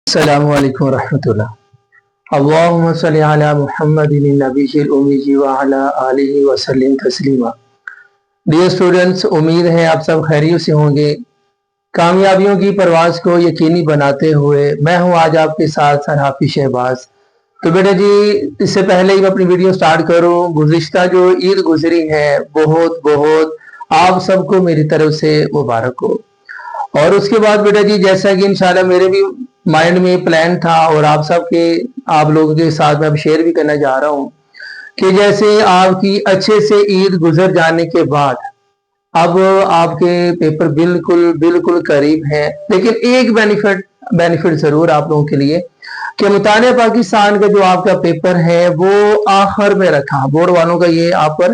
السلام علیکم ورحمۃ اللہ۔ اللہم صلی علی محمد النبی الأمی وعلی آلہ وسلم تسلیما۔ ڈیئر اسٹوڈنٹس، امید ہے آپ سب خیریت سے ہوں گے۔ کامیابیوں کی پرواز کو یقینی بناتے ہوئے میں ہوں آج آپ کے ساتھ سرحافظ شہباز۔ تو بیٹا جی، اس سے پہلے ہی میں اپنی ویڈیو سٹارٹ کروں، گزشتہ جو عید گزری ہے بہت آپ سب کو میری طرف سے مبارک ہو۔ اور اس کے بعد بیٹا جی، جیسا کہ انشاءاللہ میرے بھی مائنڈ میں پلان تھا اور آپ لوگوں کے ساتھ میں اب شیئر بھی کرنا جا رہا ہوں کہ جیسے آپ کی اچھے سے عید گزر جانے کے بعد اب آپ کے پیپر بالکل قریب ہیں، لیکن ایک بینیفٹ ضرور آپ لوگوں کے لیے کہ مطالعہ پاکستان کا جو آپ کا پیپر ہے وہ آخر میں رکھا۔ بورڈ والوں کا یہ آپ پر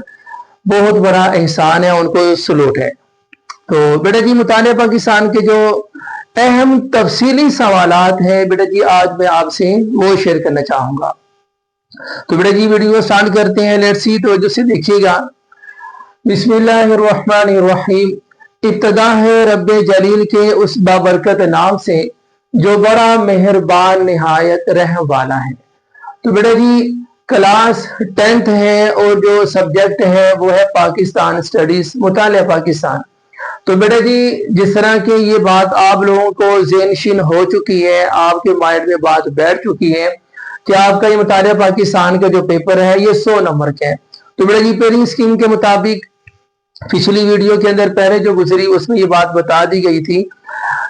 بہت بڑا احسان ہے، ان کو سلوٹ ہے۔ تو بیٹا جی، مطالعہ پاکستان کے جو اہم تفصیلی سوالات ہیں بیٹا جی، آج میں آپ سے وہ شیئر کرنا چاہوں گا۔ تو بیٹا جی، ویڈیو سٹارٹ کرتے ہیں، لیٹس سی، توجہ سے دیکھیے گا۔ بسم اللہ الرحمن الرحیم۔ ابتدا ہے رب جلیل کے اس بابرکت نام سے جو بڑا مہربان نہایت رحم والا ہے۔ تو بیٹا جی، کلاس 10th ہے اور جو سبجیکٹ ہے وہ ہے پاکستان اسٹڈیز، مطالعہ پاکستان۔ تو بیٹا جی، جس طرح کہ یہ بات آپ لوگوں کو ذہن نشین ہو چکی ہے، آپ کے مائنڈ میں بات بیٹھ چکی ہے کہ آپ کا یہ مطالعہ پاکستان کا جو پیپر ہے یہ 100 نمبر کا ہے۔ تو بیٹا جی، پیرنگ سکیم کے مطابق پچھلی ویڈیو کے اندر پہلے جو گزری اس میں یہ بات بتا دی گئی تھی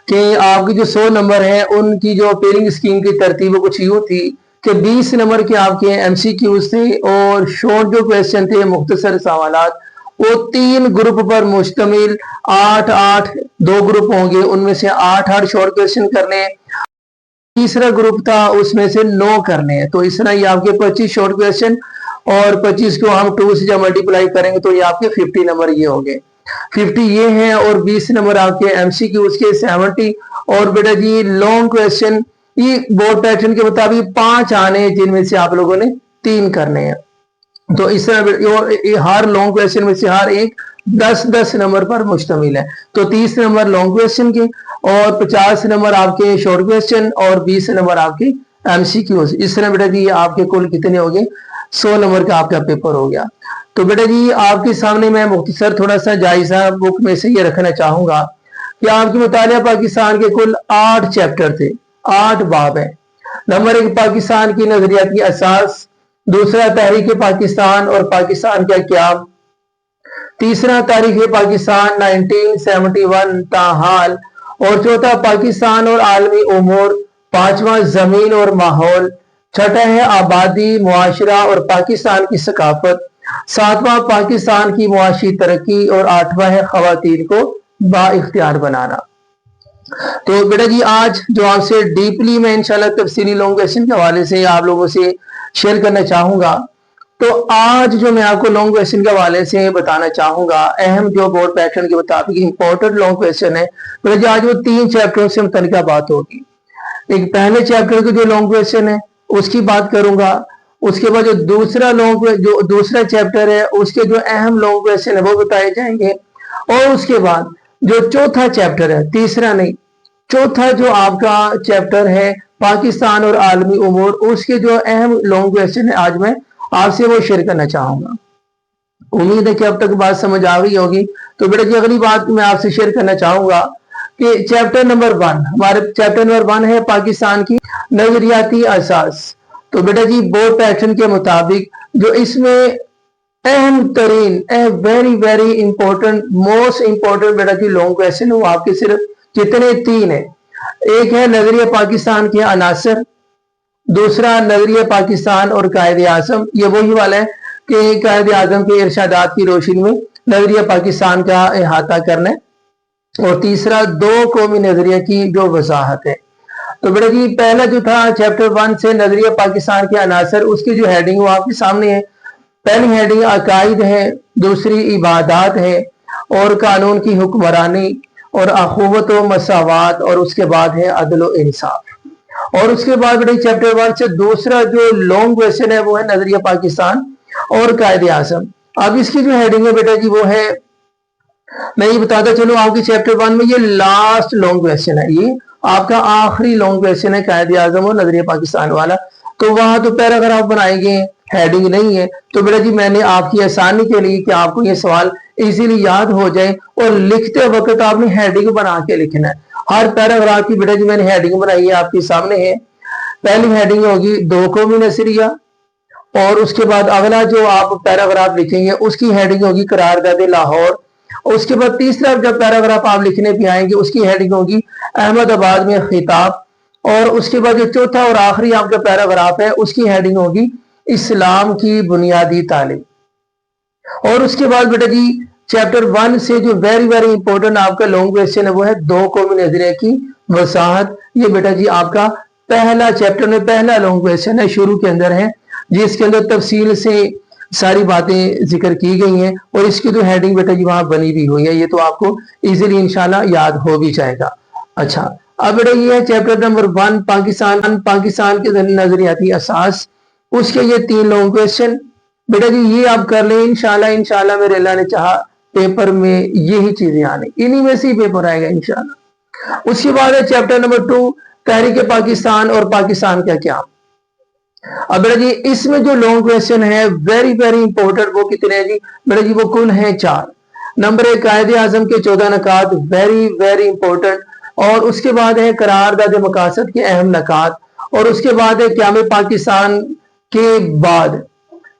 کہ آپ کی جو 100 نمبر ہیں ان کی جو پیرنگ سکیم کی ترتیب کچھ یوں تھی کہ 20 نمبر کے آپ کے ایم سی کیوز تھے اور شورٹ جو کویسچن تھے، مختصر سوالات، وہ 3 گروپ پر مشتمل 8 2 گروپ ہوں گے، ان میں سے 8 شورٹ کویسچن کرنے ہیں۔ تیسرا گروپ تھا اس میں سے 9 کرنے ہیں۔ تو اس طرح یہ آپ کے 25 شورٹ کویسچن اور 25 کو ہم 2 سے جب ملٹیپلائی کریں گے تو یہ آپ کے 50 نمبر یہ ہوں گے۔ 50 یہ ہیں اور 20 نمبر آپ کے ایم سی کیو اس کے 70۔ اور بیٹا جی، لانگ کویسچن یہ بورڈ پیٹرن کے مطابق 5 آنے جن میں سے آپ لوگوں نے 3 کرنے ہیں۔ تو اس طرح ہر لانگ کویسچن میں سے ہر ایک 10 نمبر پر مشتمل ہے۔ تو 30 نمبر لانگ کویسچن کے اور 50 نمبر آپ کے شورٹ کویسچن اور 20 نمبر آپ کے ایم سی کیو۔ اس طرح بیٹا جی آپ کے کل کتنے ہو گئے؟ 100 نمبر کا آپ کا پیپر ہو گیا۔ تو بیٹا جی، آپ کے سامنے میں مختصر تھوڑا سا جائزہ بک میں سے یہ رکھنا چاہوں گا کہ آپ کے مطالعہ پاکستان کے کل 8 چیپٹر تھے، 8 باب ہیں۔ نمبر 1 پاکستان کی نظریاتی اساس، دوسرا تحریک پاکستان اور پاکستان کا قیام، تیسرا تاریخ پاکستان 1971 تاحال، اور چوتھا پاکستان اور عالمی امور، پانچواں زمین اور ماحول، چھٹا ہے آبادی، معاشرہ اور پاکستان کی ثقافت، ساتواں پاکستان کی معاشی ترقی اور 8واں ہے خواتین کو با اختیار بنانا۔ تو بیٹا جی، آج جو آپ سے ڈیپلی میں انشاءاللہ تفصیلی لانگ کویسچن کے حوالے سے آپ لوگوں سے شیئر کرنا چاہوں گا۔ تو آج جو میں آپ کو لانگ کویسچن کے حوالے سے بتانا چاہوں گا، اہم جو بورڈ پیٹرن کے مطابق امپورٹنٹ لانگ کویسچن ہے، بیٹا جی آج وہ 3 چیپٹروں سے متعلقہ بات ہوگی۔ ایک پہلے چیپٹر کے جو لانگ کویسچن ہے اس کی بات کروں گا، اس کے بعد جو دوسرا چیپٹر ہے اس کے جو اہم لانگ کویسچن ہے وہ بتائے جائیں گے، اور اس کے بعد جو چوتھا چیپٹر ہے، تیسرا نہیں، چوتھا جو آپ کا چیپٹر ہے پاکستان اور عالمی امور، اس کے جو اہم لانگ کویسچن ہے آج میں آپ سے وہ شیئر کرنا چاہوں گا۔ امید ہے کہ اب تک بات سمجھ آ گئی ہوگی۔ تو بیٹا جی، اگلی بات میں آپ سے شیئر کرنا چاہوں گا کہ چیپٹر نمبر 1، ہمارے چیپٹر نمبر 1 ہے پاکستان کی نظریاتی اساس۔ تو بیٹا جی، بورڈ پیٹرن کے مطابق جو اس میں اہم ترین ویری امپورٹنٹ موسٹ امپورٹنٹ بیٹا جی لانگ کویسچن وہ آپ کے صرف کتنے 3 ہیں۔ ایک ہے نظریہ پاکستان کے عناصر، دوسرا نظریہ پاکستان اور قائد اعظم، یہ وہی والا ہے کہ قائد اعظم کے ارشادات کی روشنی میں نظریہ پاکستان کا احاطہ کرنا ہے، اور تیسرا 2 قومی نظریہ کی جو وضاحت ہے۔ تو بیٹا جی، پہلا جو تھا چیپٹر 1 سے نظریہ پاکستان کے عناصر، اس کی جو ہیڈنگ وہ آپ کے سامنے ہے۔ پہلی ہیڈنگ عقائد ہے، دوسری عبادات ہے، اور قانون کی حکمرانی، اور اخوت و مساوات، اور اس کے بعد ہے عدل و انصاف۔ اور اس کے بعد بیٹا چیپٹر 1 سے دوسرا جو لانگ کویسچن ہے وہ ہے نظریہ پاکستان اور قائد اعظم۔ اب اس کی جو ہیڈنگ ہے بیٹا جی وہ ہے، میں یہ بتاتا چلوں آپ کے چیپٹر 1 میں یہ لاسٹ لانگ کویسچن ہے یہ، आपका आखिरी लॉन्ग क्वेश्चन है कायदे आजम और नजरिया पाकिस्तान वाला, तो वहां तो पैराग्राफ बनाए गए हैं, हेडिंग नहीं है। तो बेटा जी मैंने आपकी आसानी के लिए कि आपको ये सवाल इजीली याद हो जाए और लिखते वक्त आपने हेडिंग बना के लिखना है। हर पैराग्राफ की बेटा जी मैंने हेडिंग बनाई है, आपके सामने है। पहली हेडिंग होगी 2 कौमी नजरिया, और उसके बाद अगला जो आप पैराग्राफ लिखेंगे उसकी हेडिंग होगी करारदाद लाहौर। उसके बाद तीसरा जब पैराग्राफ आप लिखने पे आएंगे उसकी हेडिंग होगी अहमदाबाद में खिताब। और उसके बाद जो चौथा और आखिरी आपका पैराग्राफ है उसकी हेडिंग होगी इस्लाम की बुनियादी तालीम। और उसके बाद बेटा जी चैप्टर 1 से जो वेरी वेरी इंपॉर्टेंट आपका लॉन्ग क्वेश्चन है वो है 2 कौमी नजरिया की वसाहत। ये बेटा जी आपका पहला चैप्टर में पहला लॉन्ग क्वेश्चन है, शुरू के अंदर है, जिसके अंदर तफसील से सारी बातें जिक्र की गई हैं और इसकी तो हेडिंग बेटा जी वहां बनी भी हुई है। ये तो आपको इजीली इंशाल्लाह याद हो भी जाएगा। अच्छा, अब बेटा ये है चैप्टर नंबर 1 पाकिस्तान के नजरियाती असास। उसके ये 3 लॉन्ग क्वेश्चन बेटा जी ये आप कर लें इंशाल्लाह मेरे अल्लाह ने चाहा पेपर में यही चीजें आने, इन्हीं में से ही पेपर आएगा इंशाल्लाह। उसके बाद है चैप्टर नंबर 2 तहरीक पाकिस्तान और पाकिस्तान का क्या। अब बेटा जी इसमें जो लॉन्ग क्वेश्चन है वेरी वेरी इंपॉर्टेंट, वो कितने हैं जी बेटा जी वो कुल है 4। नंबर 1 कायदे आजम के 14 नकात, वेरी वेरी इंपॉर्टेंट। और उसके बाद है करारदाद मकासद के अहम नकात। और उसके बाद है क़याम पाकिस्तान के बाद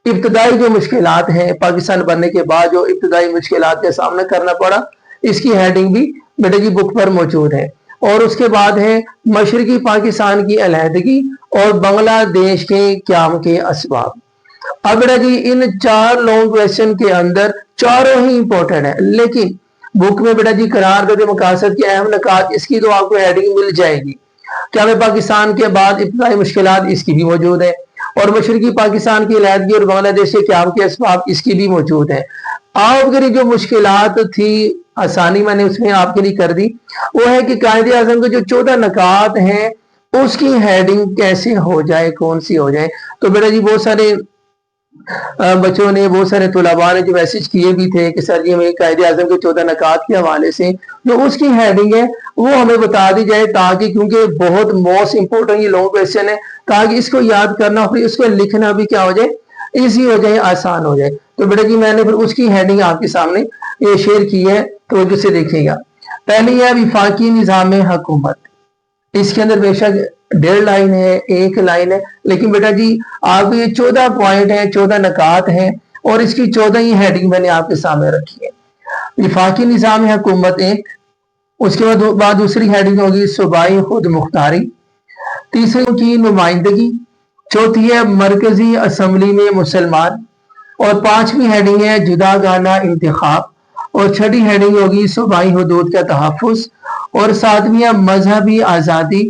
इब्तदाई जो मुश्किलात हैं, पाकिस्तान बनने के बाद जो इब्तदाई मुश्किलात का सामना करना पड़ा, इसकी हेडिंग भी बेटा जी बुक पर मौजूद है। और उसके बाद है मशरकी पाकिस्तान की अलहदगी और बांग्लादेश के क़याम के असबाब। अब बेटा जी इन 4 लॉन्ग क्वेश्चन के अंदर चारों ही इंपॉर्टेंट है, लेकिन बुक में बेटा जी करारदाद मकासद के अहम नकात इसकी तो आपको हेडिंग मिल जाएगी। क़याम पाकिस्तान के बाद इब्तदाई मुश्किलात इसकी भी मौजूद है। और मशरकी पाकिस्तान की अलहदगी और बांग्लादेश के क़याम के असबाब इसकी भी मौजूद है। आपके जो मुश्किलात थी आसानी मैंने उसमें आपके लिए कर दी, वो है कि कायदे आजम के जो 14 नकात हैं उसकी हेडिंग कैसे हो जाए, कौन सी हो जाए। तो बेटा जी बहुत सारे बच्चों ने, बहुत सारे तुलबा ने जो मैसेज किए भी थे कि सर जी हमें कायदे आजम के 14 नकात के हवाले से जो उसकी हेडिंग है वो हमें बता दी जाए, ताकि क्योंकि बहुत मोस्ट इंपोर्टेंट ये लॉन्ग क्वेश्चन है, ताकि इसको याद करना फिर इसको लिखना भी क्या हो जाए, इजी हो जाए, आसान हो जाए। तो बेटा जी मैंने फिर उसकी हेडिंग आपके सामने ये शेयर की है, तो जिससे देखिएगा। पहली है विफाकी निज़ाम हुकूमत। इसके अंदर बेशक 1.5 लाइन है, 1 लाइन है, लेकिन बेटा जी आपको ये 14 पॉइंट है, 14 नकात हैं और इसकी 14 ही हेडिंग मैंने आपके सामने रखी है। विफाकी निज़ाम हुकूमत एक, उसके बाद दूसरी हेडिंग होगी सूबाई खुद मुख्तारी, तीसरी की नुमाइंदगी, चौथी है मरकजी असम्बली में मुसलमान, और 5वीं हेडिंग है जुदा गाना इंतखाब, और 6ठी हेडिंग होगी सूबाई हुदूद का तहफ़्फ़ुज़, और 7वीं है मजहबी आज़ादी,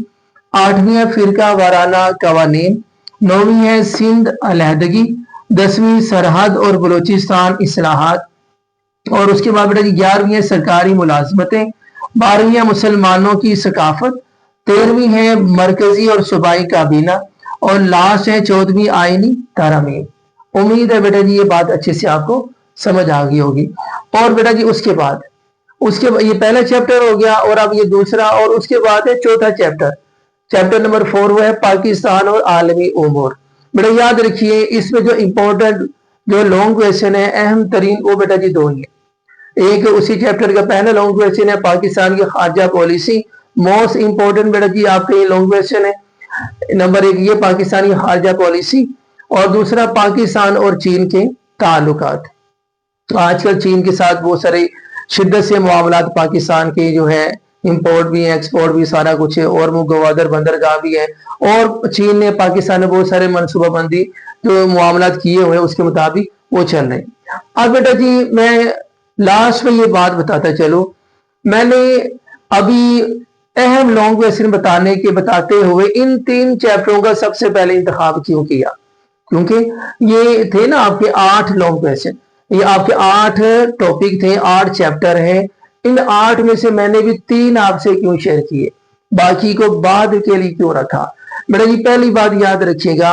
8वीं है फिरका वाराना कवानीन, 9वीं है सिंध अलहदगी, 10वीं सरहद और बलूचिस्तान इस्लाहात, और उसके बाद बेटा जी 11वीं है सरकारी मुलाजमतें, 12वीं है मुसलमानों की सकाफत, 13वीं है मरकजी और सूबाई काबीना, और लास्ट है 14वीं आईनी तारामीम। उम्मीद है बेटा जी ये बात अच्छे से आपको समझ आ गई होगी। और बेटा जी उसके ये पहला चैप्टर हो गया, और अब ये दूसरा, और उसके बाद है चौथा चैप्टर नंबर 4, वो है पाकिस्तान और आलमी उमूर। बेटा याद रखिए इसमें जो इंपॉर्टेंट जो लॉन्ग क्वेश्चन है अहम तरीन, वो बेटा जी 2 ही है। एक उसी चैप्टर का पहला लॉन्ग क्वेश्चन है पाकिस्तान की खारजा पॉलिसी, मोस्ट इंपॉर्टेंट बेटा जी आपका ये लॉन्ग क्वेश्चन है। नंबर 1 ये पाकिस्तान की खारजा पॉलिसी, और दूसरा पाकिस्तान और चीन के ताल्लुकात। आजकल चीन के साथ बहुत सारे शिद्दत से मामलात पाकिस्तान के जो है, इंपोर्ट भी है, एक्सपोर्ट भी, सारा कुछ है, और गवादर बंदरगाह भी है, और चीन ने पाकिस्तान में बहुत सारे मनसूबाबंदी जो मामलात किए हुए उसके मुताबिक वो चल रहे हैं। अब बेटा जी मैं लास्ट में ये बात बताता चलो, मैंने अभी अहम लॉन्ग क्वेश्चन बताते हुए इन 3 चैप्टरों का सबसे पहले इंतखाब क्यों किया, क्योंकि ये थे ना आपके 8 लॉन्ग क्वेश्चन, ये आपके 8 टॉपिक थे, 8 चैप्टर हैं। इन 8 में से मैंने भी 3 आपसे क्यों शेयर किए, बाकी को बाद के लिए क्यों रखा। बेटा जी पहली बात याद रखिएगा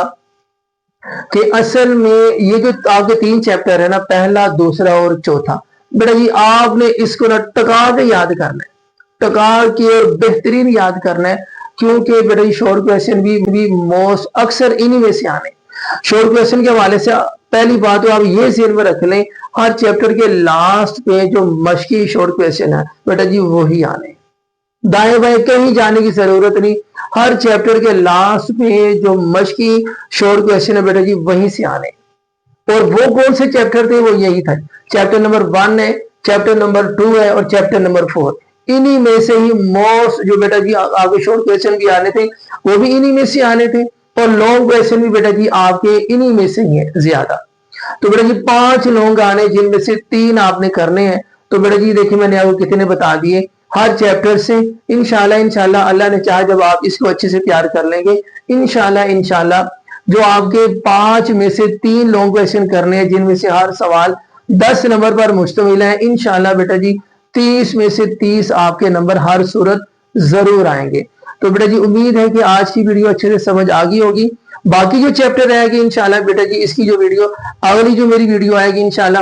कि असल में ये जो आपके 3 चैप्टर है ना, पहला, दूसरा और चौथा, बेटा जी आपने इसको ना टका के याद करना है, टका के और बेहतरीन याद करना है, क्योंकि बेटा ये शॉर्ट क्वेश्चन भी मोस्ट अक्सर इन्हीं में से आने। शॉर्ट क्वेश्चन के हवाले से पहली बात तो आप ये ध्यान में रख लें, हर चैप्टर के लास्ट पे जो मशकी शॉर्ट क्वेश्चन है बेटा जी वही आने, दाएं बाएं कहीं जाने की जरूरत नहीं। हर चैप्टर के लास्ट पे जो मशकी शॉर्ट क्वेश्चन है बेटा जी वहीं से आने। और वो कौन से चैप्टर थे, वो यही था, चैप्टर नंबर 1 है, चैप्टर नंबर 2 है और चैप्टर नंबर 4। इन्हीं में से ही मोस्ट जो बेटा जी आगे शॉर्ट क्वेश्चन भी आने थे वो भी इन्हीं में से आने थे, और लॉन्ग क्वेश्चन भी बेटा जी आपके इन्हीं में से ही है ज्यादा। तो बेटा जी 5 लॉन्ग आने, जिनमें से 3 आपने करने हैं। तो बेटा जी देखिए मैंने आपको कितने बता दिए हर चैप्टर से। इंशाल्लाह अल्लाह ने चाहा जब आप इसको अच्छे से तैयार कर लेंगे, इंशाल्लाह जो आपके 5 में से 3 लॉन्ग क्वेश्चन करने हैं, जिनमें से हर सवाल 10 नंबर पर मुश्तमिल है, इंशाल्लाह बेटा जी 30 में से 30 आपके नंबर हर सूरत जरूर आएंगे। तो बेटा जी उम्मीद है कि आज की वीडियो अच्छे से समझ आ गई होगी। बाकी जो चैप्टर रहेगी इंशाल्लाह बेटा जी इसकी जो वीडियो अगली जो मेरी वीडियो आएगी इंशाल्लाह,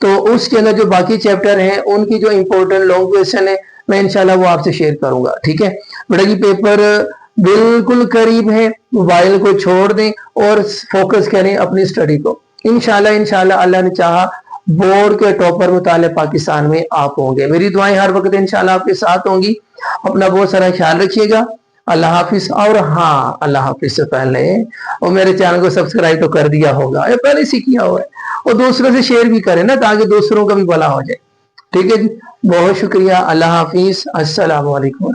तो उसके अंदर जो बाकी चैप्टर हैं उनकी जो इंपॉर्टेंट लॉन्ग क्वेश्चन है मैं इंशाल्लाह वो आपसे शेयर करूंगा। ठीक है बेटा जी, पेपर बिल्कुल करीब है, मोबाइल को छोड़ दें और फोकस करें अपनी स्टडी को। इंशाल्लाह अल्लाह ने चाहा बोर्ड के टॉपर मुताले पाकिस्तान में आप होंगे। मेरी दुआएं हर वक्त इंशाल्लाह आपके साथ होंगी। अपना बहुत सारा ख्याल रखिएगा। अल्लाह हाफिज। और हाँ, अल्लाह हाफिज से पहले और मेरे चैनल को सब्सक्राइब तो कर दिया होगा, ये पहले से किया हुआ है, और दूसरों से शेयर भी करें ना, ताकि दूसरों का भी भला हो जाए। ठीक है जी, बहुत शुक्रिया। अल्लाह हाफिज। अस्सलाम वालेकुम।